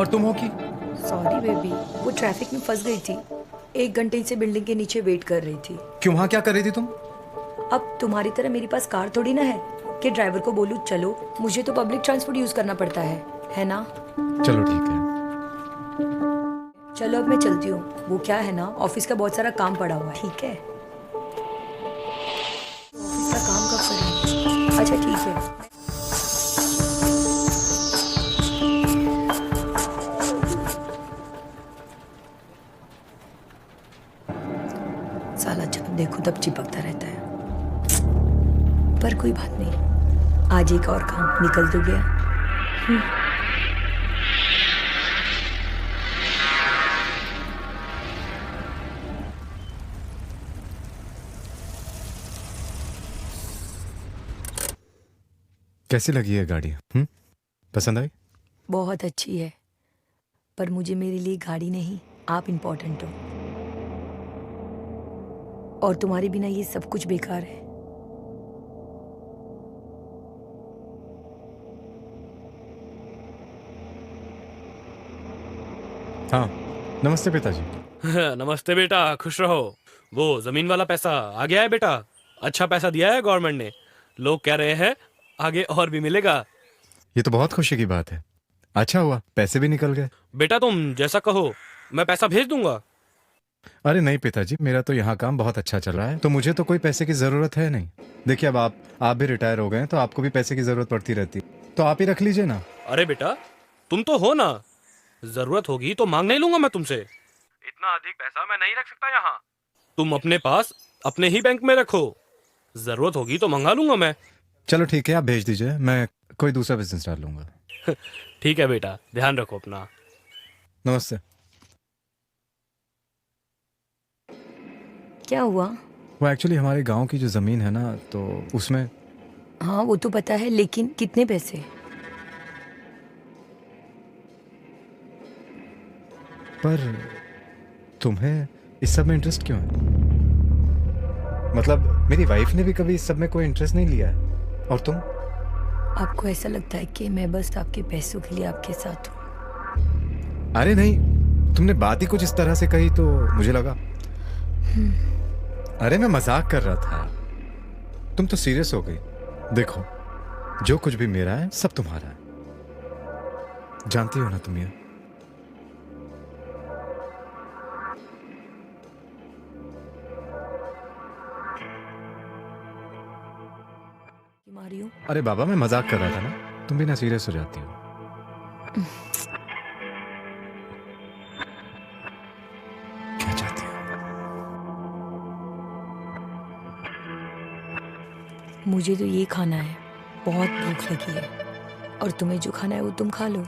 और तुम हो कि सॉरी बेबी, वो ट्रैफिक में फंस गई थी। 1 घंटे से बिल्डिंग के नीचे वेट कर रही थी। क्यों, वहां क्या कर रही थी तुम? अब तुम्हारी तरह मेरे पास कार थोड़ी ना है कि ड्राइवर को बोलूं चलो। मुझे तो पब्लिक ट्रांसपोर्ट यूज करना पड़ता है ना? चलो ठीक है। चलो अब मैं चलती हूँ। वो क्या है ना, ऑफिस का बहुत सारा काम पड़ा हुआ है। ठीक है, ऑफिस का काम कब करेंगे? अच्छा ठीक है। साला जब देखो तब चिपकता रहता है। पर कोई बात नहीं, आज एक और काम निकल तो गया। कैसी लगी है गाड़ी? पसंद आई? बहुत अच्छी है, पर मुझे मेरे लिए गाड़ी नहीं, आप इम्पोर्टेंट हो। और तुम्हारे बिना ये सब कुछ बेकार है। हाँ, नमस्ते पिताजी। नमस्ते बेटा, खुश रहो। वो जमीन वाला पैसा आ गया है बेटा। अच्छा पैसा दिया है गवर्नमेंट ने। लोग कह रहे हैं आगे और भी मिलेगा। ये तो बहुत खुशी की बात है। अच्छा हुआ पैसे भी निकल गए। बेटा तुम जैसा कहो, मैं पैसा भेज दूंगा। अरे नहीं पिताजी, मेरा तो यहाँ काम बहुत अच्छा चल रहा है, तो मुझे तो कोई पैसे की जरूरत है नहीं। देखिए अब आप भी रिटायर हो गए हैं, तो आपको भी पैसे की जरूरत पड़ती रहती है, तो आप ही रख लीजिए ना। अरे बेटा, तुम तो हो ना, जरूरत होगी तो मांग नहीं लूंगा मैं तुमसे। इतना अधिक पैसा मैं नहीं रख सकता यहाँ। तुम अपने पास अपने ही बैंक में रखो, जरूरत होगी तो मंगा लूंगा मैं। चलो ठीक है, आप भेज दीजिए, मैं कोई दूसरा बिजनेस डाल लूंगा। ठीक है बेटा, ध्यान रखो अपना। नमस्ते। क्या हुआ? वो एक्चुअली हमारे गांव की जो जमीन है ना, तो उसमें। हाँ वो तो पता है, लेकिन कितने पैसे? पर तुम्हें इस सब में इंटरेस्ट क्यों है? मतलब मेरी वाइफ ने भी कभी इस सब में कोई इंटरेस्ट नहीं लिया है, और तुम? आपको ऐसा लगता है कि मैं बस आपके पैसों के लिए आपके साथ हूँ? अरे नहीं, तुमने बात ही कुछ इस तरह से कही तो मुझे लगा। अरे मैं मजाक कर रहा था, तुम तो सीरियस हो गई। देखो, जो कुछ भी मेरा है सब तुम्हारा है, जानती हो ना तुम ये। मारियो, अरे बाबा, मैं मजाक कर रहा था ना, तुम भी ना सीरियस हो जाती हो। क्या चाहती हो? मुझे तो ये खाना है, बहुत भूख लगी है। और तुम्हें जो खाना है वो तुम खा लो।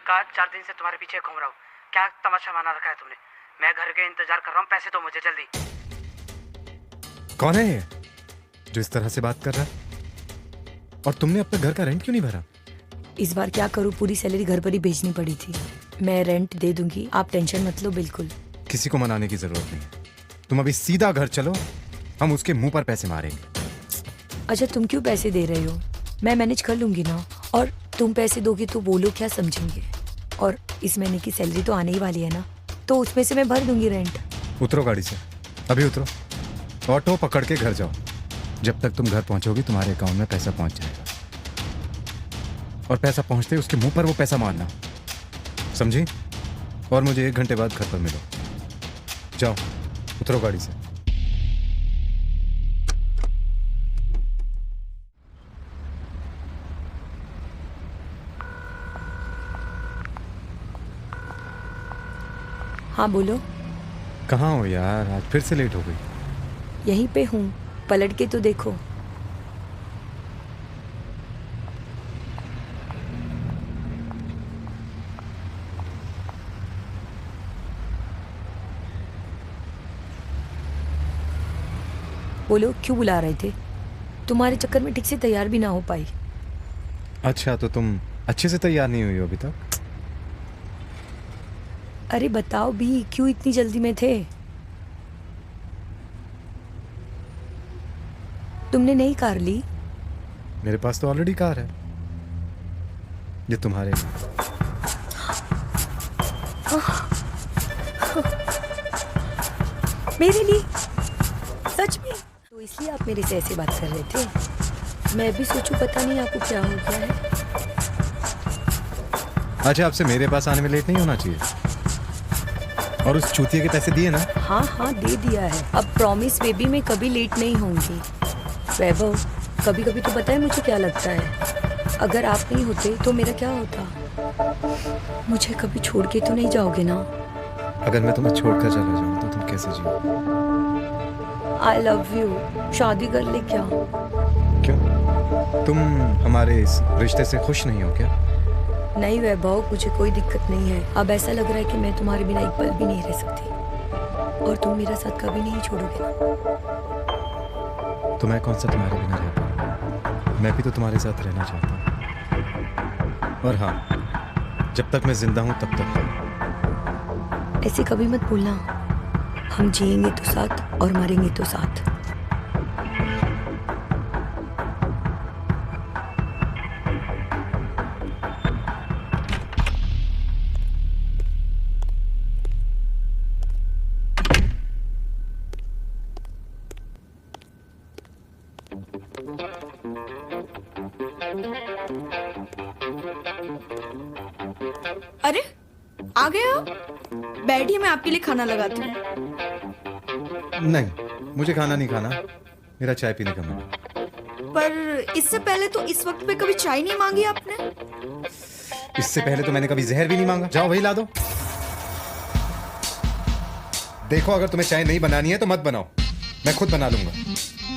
का 4 दिन से तुम्हारे पीछे घूम रहा हूँ। क्या तमाशा बना रखा है तुमने? मैं घर के इंतजार कर रहा हूँ, पैसे दो मुझे जल्दी। कौन है ये जो इस तरह से बात कर रहा है? और तुमने अब तक घर का रेंट क्यों नहीं भरा? इस बार क्या करूँ, पूरी सैलरी घर पर ही भेजनी पड़ी थी। मैं रेंट दे दूंगी, आप टेंशन मत लो बिल्कुल। किसी को मनाने की जरूरत नहीं, तुम अभी सीधा घर चलो, हम उसके मुंह पर पैसे मारेंगे। अच्छा तुम क्यों पैसे दे रहे हो? मैं मैनेज कर लूंगी ना। और तुम पैसे दोगे तो वो लोग क्या समझेंगे? और इस महीने की सैलरी तो आने ही वाली है ना, तो उसमें से मैं भर दूंगी रेंट। उतरो गाड़ी से, अभी उतरो, ऑटो पकड़ के घर जाओ। जब तक तुम घर पहुंचोगी तुम्हारे अकाउंट में पैसा पहुंच जाएगा, और पैसा पहुंचते ही उसके मुंह पर वो पैसा मारना, समझी? और मुझे 1 घंटे बाद घर पर मिलो। जाओ, उतरो गाड़ी से। हाँ बोलो। कहाँ हो यार, आज फिर से लेट हो गई। यहीं पे हूँ, पलट के तो देखो। बोलो क्यों बुला रहे थे? तुम्हारे चक्कर में ठीक से तैयार भी ना हो पाई। अच्छा, तो तुम अच्छे से तैयार नहीं हुई हो अभी तक? अरे बताओ भी, क्यों इतनी जल्दी में थे? तुमने नई कार ली? मेरे पास तो ऑलरेडी कार है, ये तुम्हारे लिए। मेरे लिए? सच में? तो इसलिए आप मेरे से ऐसे बात कर रहे थे? मैं भी सोचूं पता नहीं आपको क्या हो गया है। अच्छा, आपसे मेरे पास आने में लेट नहीं होना चाहिए। और उस चूतिए के पैसे दिए ना? हाँ हाँ, दे दिया है। अब प्रॉमिस बेबी में कभी लेट नहीं होंगी। वैभव, कभी कभी तो पता है मुझे क्या लगता है, अगर आप नहीं होते तो मेरा क्या होता? मुझे कभी छोड़ के तो नहीं जाओगे ना? अगर मैं तुम्हें छोड़कर चला जाऊं तो तुम कैसे जियो? I love you. शादी कर ले क्या? क्यों, तुम हमारे इस रिश्ते से खुश नहीं हो क्या? नहीं वैभव, मुझे कोई दिक्कत नहीं है। अब ऐसा लग रहा है कि मैं तुम्हारे बिना एक पल भी नहीं रह सकती, और तुम मेरा साथ कभी नहीं छोड़ोगे ना? तो मैं कौन सा तुम्हारे बिना रह पाऊं? मैं भी तो तुम्हारे साथ रहना चाहता हूँ। और हाँ, जब तक मैं जिंदा हूँ तब तक। ऐसे कभी मत बोलना। हम जिएंगे तो साथ और मरेंगे तो साथ। अरे आ गए आप? बैठिए, मैं आपके लिए खाना लगाती हूँ। नहीं, मुझे खाना नहीं खाना, मेरा चाय पीने का मन है। पर इससे पहले तो इस वक्त पे कभी चाय नहीं मांगी आपने। इससे पहले तो मैंने कभी जहर भी नहीं मांगा। जाओ वही ला दो। देखो, अगर तुम्हें चाय नहीं बनानी है तो मत बनाओ, मैं खुद बना लूंगा।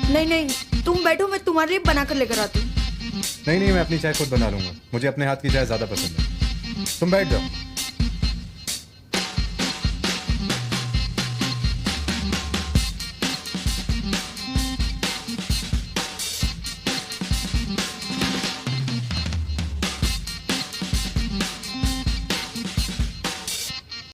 नहीं नहीं, तुम बैठो, मैं तुम्हारे लिए बना कर लेकर आती हूँ। नहीं नहीं, मैं अपनी चाय खुद बना लूंगा। मुझे अपने हाथ की चाय ज्यादा पसंद है। तुम बैठ जाओ।